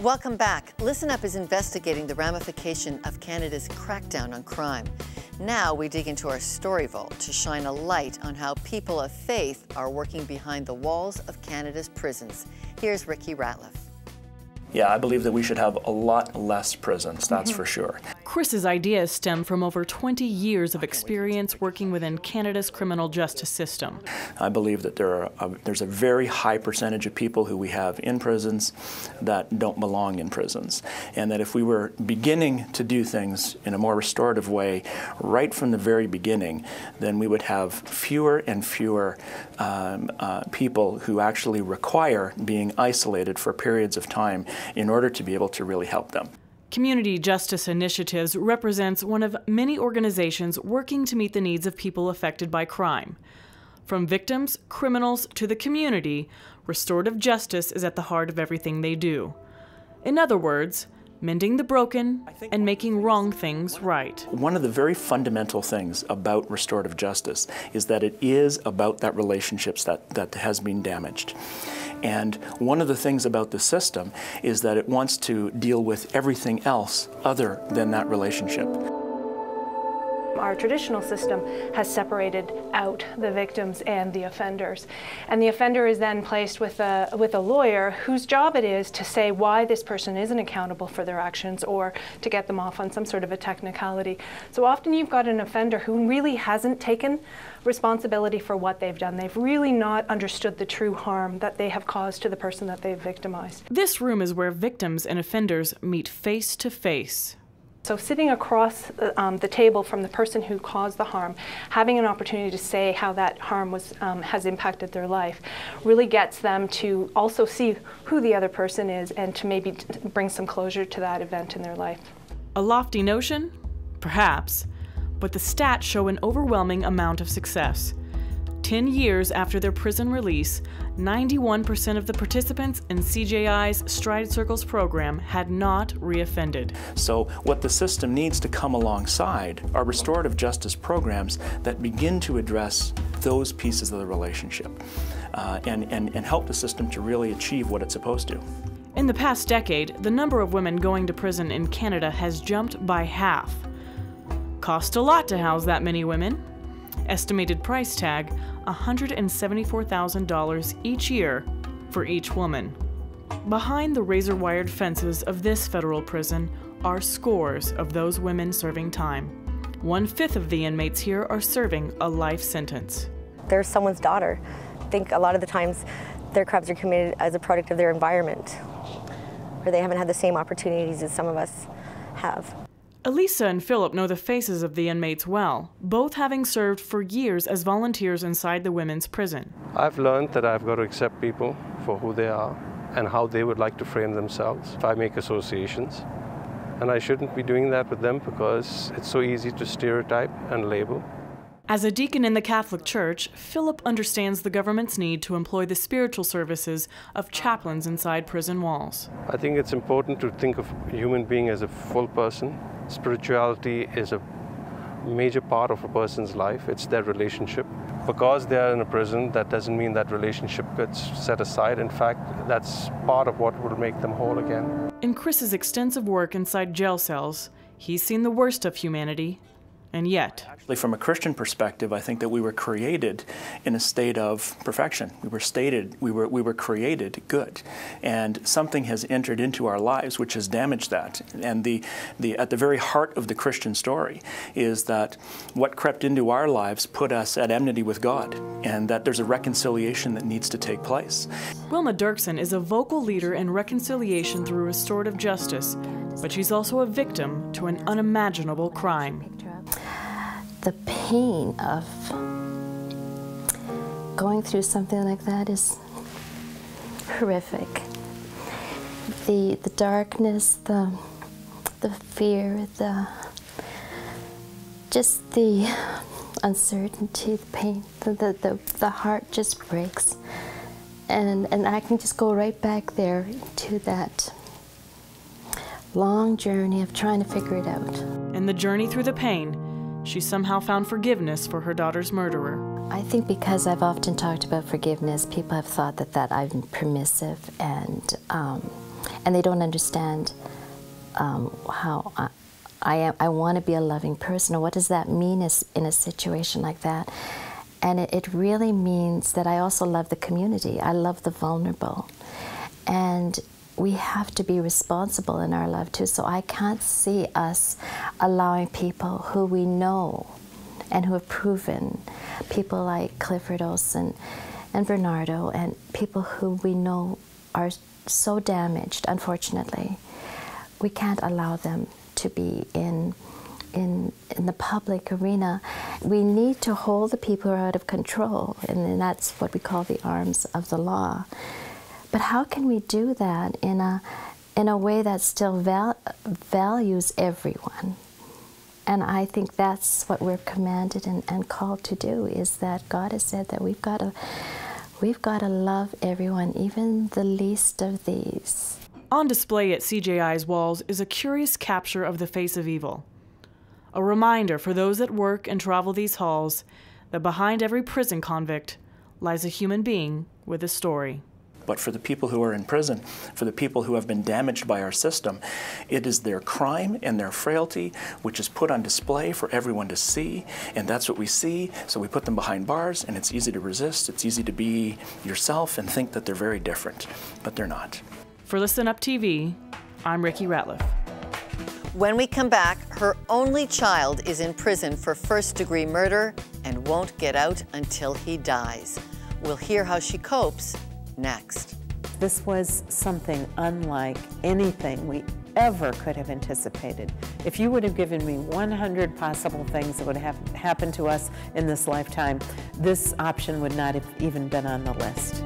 Welcome back. Listen Up is investigating the ramification of Canada's crackdown on crime. Now we dig into our story vault to shine a light on how people of faith are working behind the walls of Canada's prisons. Here's Ricky Ratliff. Yeah, I believe that we should have a lot less prisons, that's for sure. Chris's ideas stem from over 20 years of experience working within Canada's criminal justice system. I believe that there's a very high percentage of people who we have in prisons that don't belong in prisons. And that if we were beginning to do things in a more restorative way right from the very beginning, then we would have fewer and fewer people who actually require being isolated for periods of time in order to be able to really help them. Community Justice Initiatives represents one of many organizations working to meet the needs of people affected by crime. From victims, criminals, to the community, restorative justice is at the heart of everything they do. In other words, mending the broken and making wrong things right. One of the very fundamental things about restorative justice is that it is about that relationships that has been damaged. And one of the things about the system is that it wants to deal with everything else other than that relationship. Our traditional system has separated out the victims and the offenders. And the offender is then placed with a lawyer whose job it is to say why this person isn't accountable for their actions or to get them off on some sort of a technicality. So often you've got an offender who really hasn't taken responsibility for what they've done. They've really not understood the true harm that they have caused to the person that they've victimized. This room is where victims and offenders meet face to face. So sitting across the table from the person who caused the harm, having an opportunity to say how that harm has impacted their life, really gets them to also see who the other person is and to maybe bring some closure to that event in their life. A lofty notion? Perhaps. But the stats show an overwhelming amount of success. 10 years after their prison release, 91% of the participants in CJI's Stride Circles program had not reoffended. So what the system needs to come alongside are restorative justice programs that begin to address those pieces of the relationship and help the system to really achieve what it's supposed to. In the past decade, the number of women going to prison in Canada has jumped by half. Cost a lot to house that many women. Estimated price tag, $174,000 each year for each woman. Behind the razor-wired fences of this federal prison are scores of those women serving time. 1/5 of the inmates here are serving a life sentence. They're someone's daughter. I think a lot of the times their crimes are committed as a product of their environment, where they haven't had the same opportunities as some of us have. Elisa and Philip know the faces of the inmates well, both having served for years as volunteers inside the women's prison. I've learned that I've got to accept people for who they are and how they would like to frame themselves. If I make associations, and I shouldn't be doing that with them because it's so easy to stereotype and label. As a deacon in the Catholic Church, Philip understands the government's need to employ the spiritual services of chaplains inside prison walls. I think it's important to think of a human being as a full person. Spirituality is a major part of a person's life. It's their relationship. Because they are in a prison, that doesn't mean that relationship gets set aside. In fact, that's part of what will make them whole again. In Chris's extensive work inside jail cells, he's seen the worst of humanity. And yet, actually, from a Christian perspective, I think that we were created in a state of perfection. We were created good, and something has entered into our lives which has damaged that. And at the very heart of the Christian story is that what crept into our lives put us at enmity with God, and that there's a reconciliation that needs to take place. Wilma Dirksen is a vocal leader in reconciliation through restorative justice, but she's also a victim to an unimaginable crime. The pain of going through something like that is horrific. The darkness, the fear, just the uncertainty, the pain, the heart just breaks. And I can just go right back there to that long journey of trying to figure it out. In the journey through the pain, she somehow found forgiveness for her daughter's murderer. I think because I've often talked about forgiveness, people have thought that I'm permissive and and they don't understand how I want to be a loving person, or what does that mean in a situation like that. And it really means that I also love the community. I love the vulnerable. And we have to be responsible in our love too. So I can't see us allowing people who we know and who have proven, people like Clifford Olson and Bernardo, and people who we know are so damaged, unfortunately. We can't allow them to be in the public arena. We need to hold the people who are out of control, and that's what we call the arms of the law. But how can we do that in a way that still values everyone? And I think that's what we're commanded and called to do, is that God has said that we've got to love everyone, even the least of these. On display at CJI's walls is a curious capture of the face of evil. A reminder for those that work and travel these halls that behind every prison convict lies a human being with a story. But for the people who are in prison, for the people who have been damaged by our system, it is their crime and their frailty which is put on display for everyone to see, and that's what we see, so we put them behind bars, and it's easy to resist, it's easy to be yourself and think that they're very different, but they're not. For Listen Up TV, I'm Ricky Ratliff. When we come back, her only child is in prison for first-degree murder and won't get out until he dies. We'll hear how she copes next. This was something unlike anything we ever could have anticipated. If you would have given me 100 possible things that would have happened to us in this lifetime, this option would not have even been on the list.